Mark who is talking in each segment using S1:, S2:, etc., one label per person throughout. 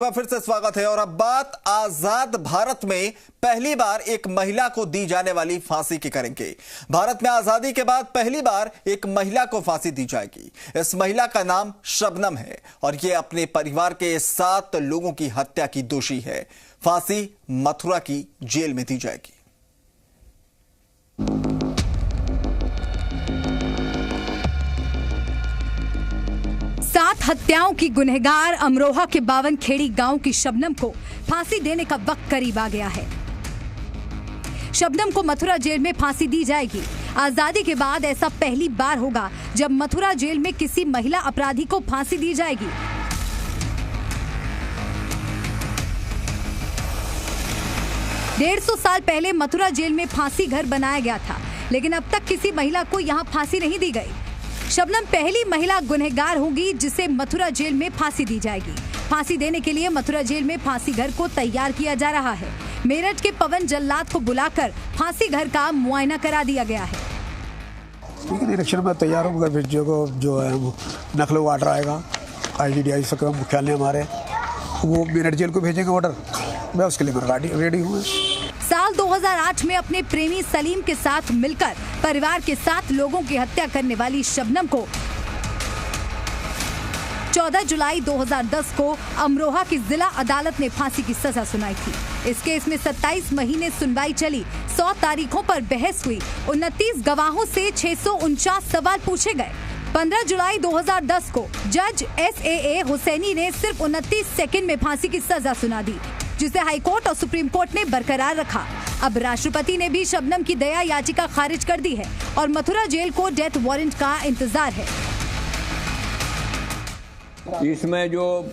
S1: फिर से स्वागत है। और अब बात आजाद भारत में पहली बार एक महिला को दी जाने वाली फांसी की करेंगे। भारत में आजादी के बाद पहली बार एक महिला को फांसी दी जाएगी। इस महिला का नाम शबनम है और ये अपने परिवार के 7 लोगों की हत्या की दोषी है। फांसी मथुरा की जेल में दी जाएगी।
S2: हत्याओं की गुनहगार अमरोहा के 52 खेड़ी गांव की शबनम को फांसी देने का वक्त करीब आ गया है। शबनम को मथुरा जेल में फांसी दी जाएगी। आजादी के बाद ऐसा पहली बार होगा जब मथुरा जेल में किसी महिला अपराधी को फांसी दी जाएगी। डेढ़ 150 साल पहले मथुरा जेल में फांसी घर बनाया गया था, लेकिन अब तक किसी महिला को यहां फांसी नहीं दी गई। शबनम पहली महिला गुनहगार होगी जिसे मथुरा जेल में फांसी दी जाएगी। फांसी देने के लिए मथुरा जेल में फांसी घर को तैयार किया जा रहा है। मेरठ के पवन जल्लाद को बुलाकर फांसी घर का मुआयना करा दिया गया है।
S3: निरीक्षण में तैयार होगा। फिर जो है नकलो ऑर्डर आएगा, IGDI से मुख्यालय हमारे, वो मेरठ जेल को भेजेंगे ऑर्डर। मैं उसके लिए रेडी हूँ।
S2: साल 2008 में अपने प्रेमी सलीम के साथ मिलकर परिवार के 7 लोगों की हत्या करने वाली शबनम को 14 जुलाई 2010 को अमरोहा की जिला अदालत ने फांसी की सजा सुनाई थी। इस केस में 27 महीने सुनवाई चली। 100 तारीखों पर बहस हुई। 29 गवाहों से 649 सवाल पूछे गए। 15 जुलाई 2010 को जज SAA हुसैनी ने सिर्फ 29 सेकंड में फांसी की सजा सुना दी, जिसे हाईकोर्ट और सुप्रीम कोर्ट ने बरकरार रखा। अब राष्ट्रपति ने भी शबनम की दया याचिका खारिज कर दी है और मथुरा जेल को डेथ वारंट का इंतजार है।
S4: इसमें जो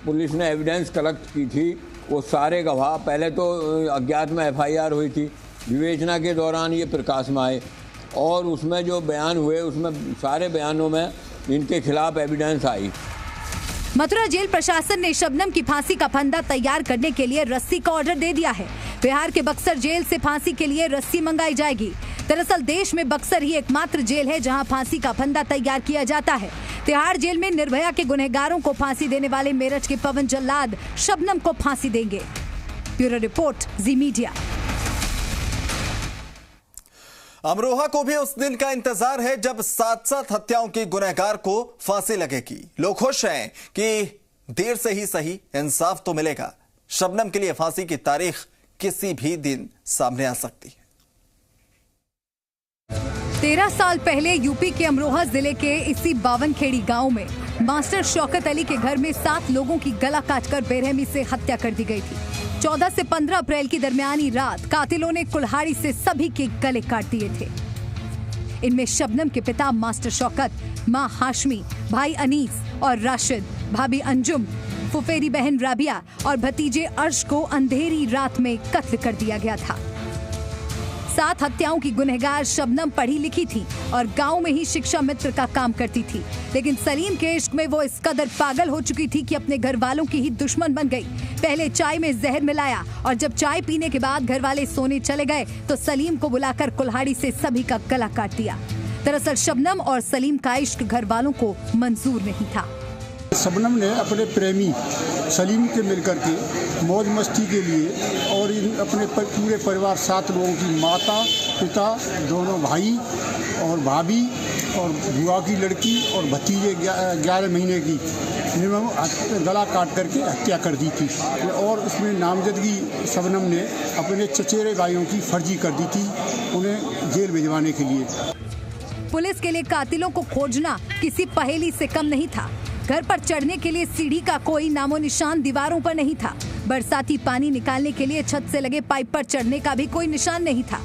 S4: पुलिस ने एविडेंस कलेक्ट की थी, वो सारे गवाह, पहले तो अज्ञात में FIR हुई थी, विवेचना के दौरान ये प्रकाश में आए और उसमें जो बयान हुए, उसमें सारे बयानों में इनके खिलाफ एविडेंस आई।
S2: मथुरा जेल प्रशासन ने शबनम की फांसी का फंदा तैयार करने के लिए रस्सी का ऑर्डर दे दिया है। बिहार के बक्सर जेल से फांसी के लिए रस्सी मंगाई जाएगी। दरअसल देश में बक्सर ही एकमात्र जेल है जहां फांसी का फंदा तैयार किया जाता है। तिहाड़ जेल में निर्भया के गुनहगारों को फांसी देने वाले मेरठ के पवन जल्लाद शबनम को फांसी देंगे। ब्यूरो रिपोर्ट, जी मीडिया।
S1: अमरोहा को भी उस दिन का इंतजार है जब 7 हत्याओं की गुनहगार को फांसी लगेगी। लोग खुश हैं कि देर से ही सही इंसाफ तो मिलेगा। शबनम के लिए फांसी की तारीख किसी भी दिन सामने आ सकती है।
S2: 13 साल पहले यूपी के अमरोहा जिले के इसी 52 खेड़ी गांव में मास्टर शौकत अली के घर में 7 लोगों की गला काटकर बेरहमी से हत्या कर दी गई थी। 14 से 15 अप्रैल की दरमियानी रात कातिलों ने कुल्हाड़ी से सभी के गले काट दिए थे। इनमें शबनम के पिता मास्टर शौकत, मां हाशमी, भाई अनीस और राशिद, भाभी अंजुम, फुफेरी बहन राबिया और भतीजे अर्श को अंधेरी रात में कत्ल कर दिया गया था। 7 हत्याओं की गुनहगार शबनम पढ़ी लिखी थी और गांव में ही शिक्षा मित्र का काम करती थी, लेकिन सलीम के इश्क में वो इस कदर पागल हो चुकी थी कि अपने घर वालों की ही दुश्मन बन गई। पहले चाय में जहर मिलाया और जब चाय पीने के बाद घर वाले सोने चले गए तो सलीम को बुलाकर कुल्हाड़ी से सभी का गला काट दिया। दरअसल शबनम और सलीम का इश्क घर वालों को मंजूर नहीं था।
S3: शबनम ने अपने प्रेमी सलीम के मिलकर के मौज मस्ती के लिए और अपने पूरे परिवार 7 लोगों की, माता, पिता, दोनों भाई और भाभी और बुआ की लड़की और भतीजे 11 महीने की, गला काट करके हत्या कर दी थी। और उसमें नामजदगी शबनम ने अपने चचेरे भाइयों की फर्जी कर दी थी, उन्हें जेल भिजवाने के लिए।
S2: पुलिस के लिए कातिलों को खोजना किसी पहेली से कम नहीं था। घर पर चढ़ने के लिए सीढ़ी का कोई नामो निशान दीवारों पर नहीं था। बरसाती पानी निकालने के लिए छत से लगे पाइप पर चढ़ने का भी कोई निशान नहीं था।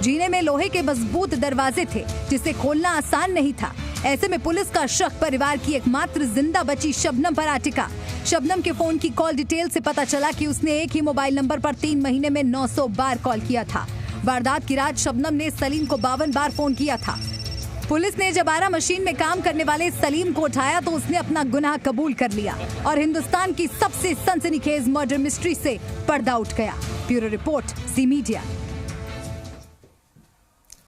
S2: जीने में लोहे के मजबूत दरवाजे थे जिसे खोलना आसान नहीं था। ऐसे में पुलिस का शक परिवार की एकमात्र जिंदा बची शबनम पर आ टिका। शबनम के फोन की कॉल डिटेल से पता चला कि उसने एक ही मोबाइल नंबर पर 3 महीने में 900 बार कॉल किया था। वारदात की रात शबनम ने सलीम को 52 बार फोन किया था। पुलिस ने जब आरा मशीन में काम करने वाले सलीम को उठाया तो उसने अपना गुनाह कबूल कर लिया और हिंदुस्तान की सबसे सनसनीखेज मर्डर मिस्ट्री से पर्दा उठ गया। ब्यूरो रिपोर्ट, जी मीडिया।